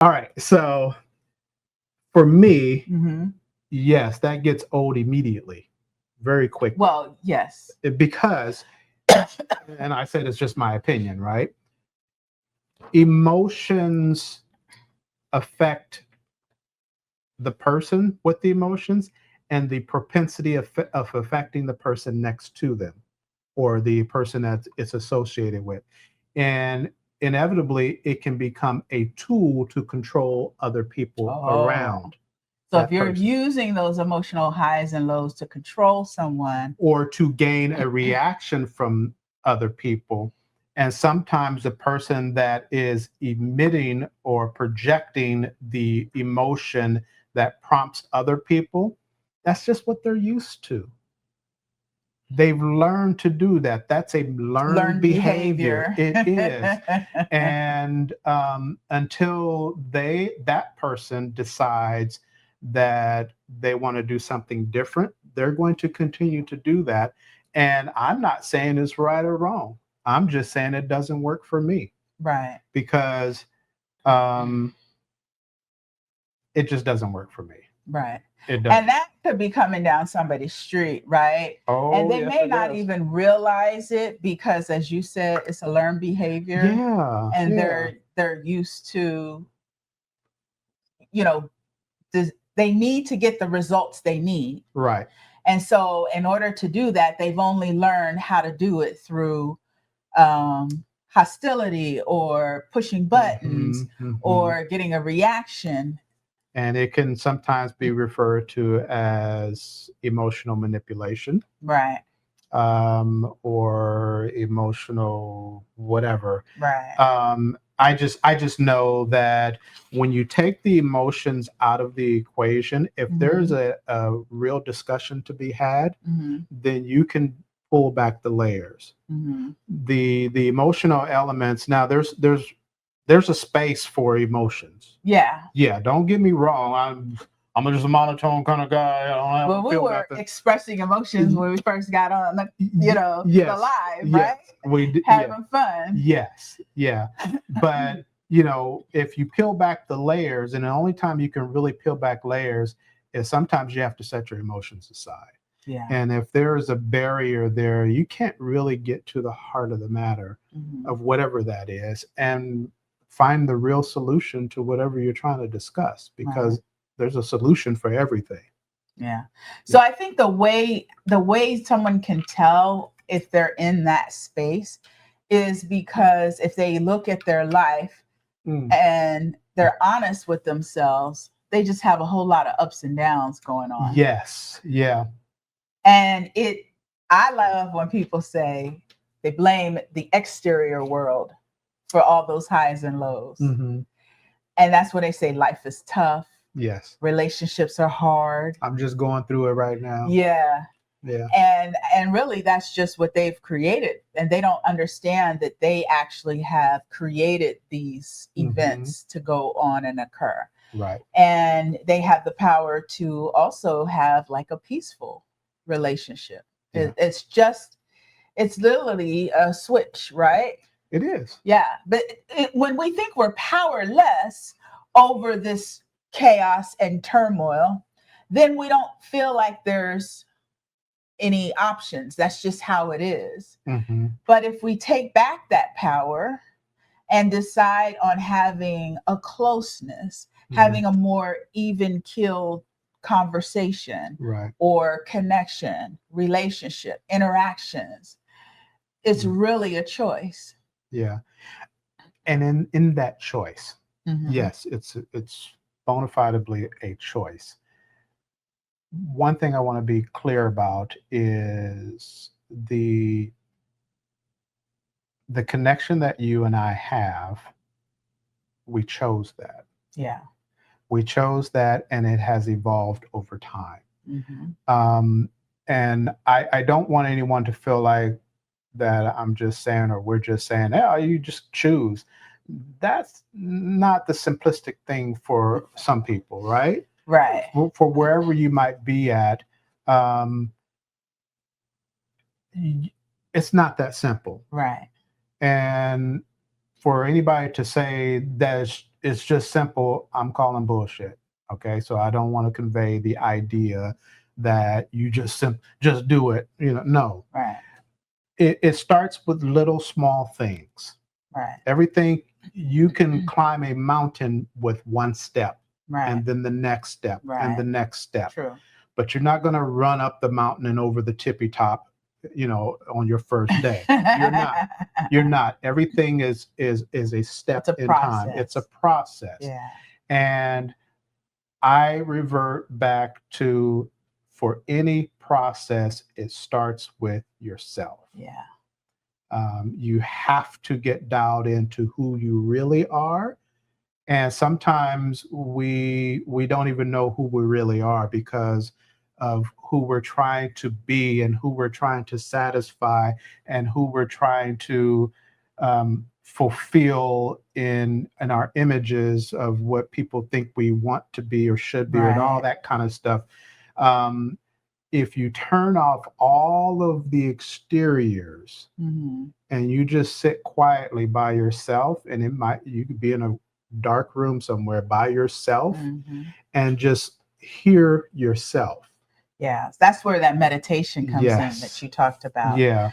All right. So for me, Hmm. yes, that gets old immediately, very quickly. Well, yes. Because, and I said it's just my opinion, right? Emotions affect the person with the emotions and the propensity of affecting the person next to them or the person that it's associated with. And inevitably, it can become a tool to control other people Oh. around So if that you're person using those emotional highs and lows to control someone, or to gain a reaction from other people. And sometimes the person that is emitting or projecting the emotion that prompts other people, that's just what they're used to. They've learned to do that. That's a learned learned behavior. behavior. It is. And until that person decides that they want to do something different, they're going to continue to do that. And I'm not saying it's right or wrong. I'm just saying it doesn't work for me Right. because um, it just doesn't work for me. Right. It And doesn't. that could be coming down somebody's street, right? And Oh, they yes, may it not does. even realize it because, as you said, it's a learned behavior, Yeah, and yeah, they're used to, you know, they need to get the results they need. right. And so in order to do that, they've only learned how to do it through hostility or pushing buttons Hmm. or getting a reaction. And it can sometimes be referred to as emotional manipulation, Right. or emotional whatever. Right. I just know that when you take the emotions out of the equation, if there's Hmm. a real discussion to be had, Hmm. then you can pull back the layers. Hmm. The emotional elements. Now there's a space for emotions. Yeah. Yeah, don't get me wrong. I'm just a monotone kind of guy. I don't Well, have we feel were nothing. expressing emotions when we first got on the Yes, live, right? yes, we did. Yeah, Having fun. yes, yeah. But if you peel back the layers, and the only time you can really peel back layers is sometimes you have to set your emotions aside. Yeah. And if there is a barrier there, you can't really get to the heart of the matter Hmm. of whatever that is and find the real solution to whatever you're trying to discuss Right. because there's a solution for everything. Yeah. So Yeah. I think the way someone can tell if they're in that space is because if they look at their life Mm. and they're honest with themselves, they just have a whole lot of ups and downs going on. Yes. Yeah. And I love when people say they blame the exterior world for all those highs and lows. Hmm. And that's when they say life is tough, Yes. relationships are hard. I'm just going through it right now. Yeah. Yeah. And really that's just what they've created, and they don't understand that they actually have created these Hmm. events to go on and occur, Right. and they have the power to also have like a peaceful relationship. Yeah. It's literally a switch, right? It is. Yeah, but when we think we're powerless over this chaos and turmoil, then we don't feel like there's any options. That's just how it is. Hmm. But if we take back that power and decide on having a closeness, Hmm. having a more even keeled conversation Right. or connection, relationship, interactions, it's Mm. really a choice. Yeah. And in that choice, Hmm. yes, it's bona fidely a choice. One thing I want to be clear about is the connection that you and I have. We chose that. Yeah. We chose that, and it has evolved over time. Hmm. Um, and I don't want anyone to feel like that I'm just saying, or we're just saying, oh, you just choose. That's not the simplistic thing for some people, right? Right. For wherever you might be at, um, it's not that simple. Right. And for anybody to say that it's just simple. I'm calling bullshit. Okay, so I don't want to convey the idea that you just just do it. No. Right. It starts with little small things. Right. Everything, you can climb a mountain with one step, Right. and then the next step, and the Right. next step. True. But you're not going to run up the mountain and over the tippy top, on your first day. You're not. You're not. Everything is a step It's a in time. It's a process. Yeah. And I revert back to, for any process, it starts with yourself. Yeah. You have to get dialed into who you really are. And sometimes we don't even know who we really are because of who we're trying to be and who we're trying to satisfy and who we're trying to fulfill in our images of what people think we want to be or should be, and all Right. that kind of stuff. If you turn off all of the exteriors Mm-hmm. and you just sit quietly by yourself, and you could be in a dark room somewhere by yourself, Mm-hmm. and just hear yourself. Yeah, that's where that meditation comes in that Yes. you talked about. Yeah.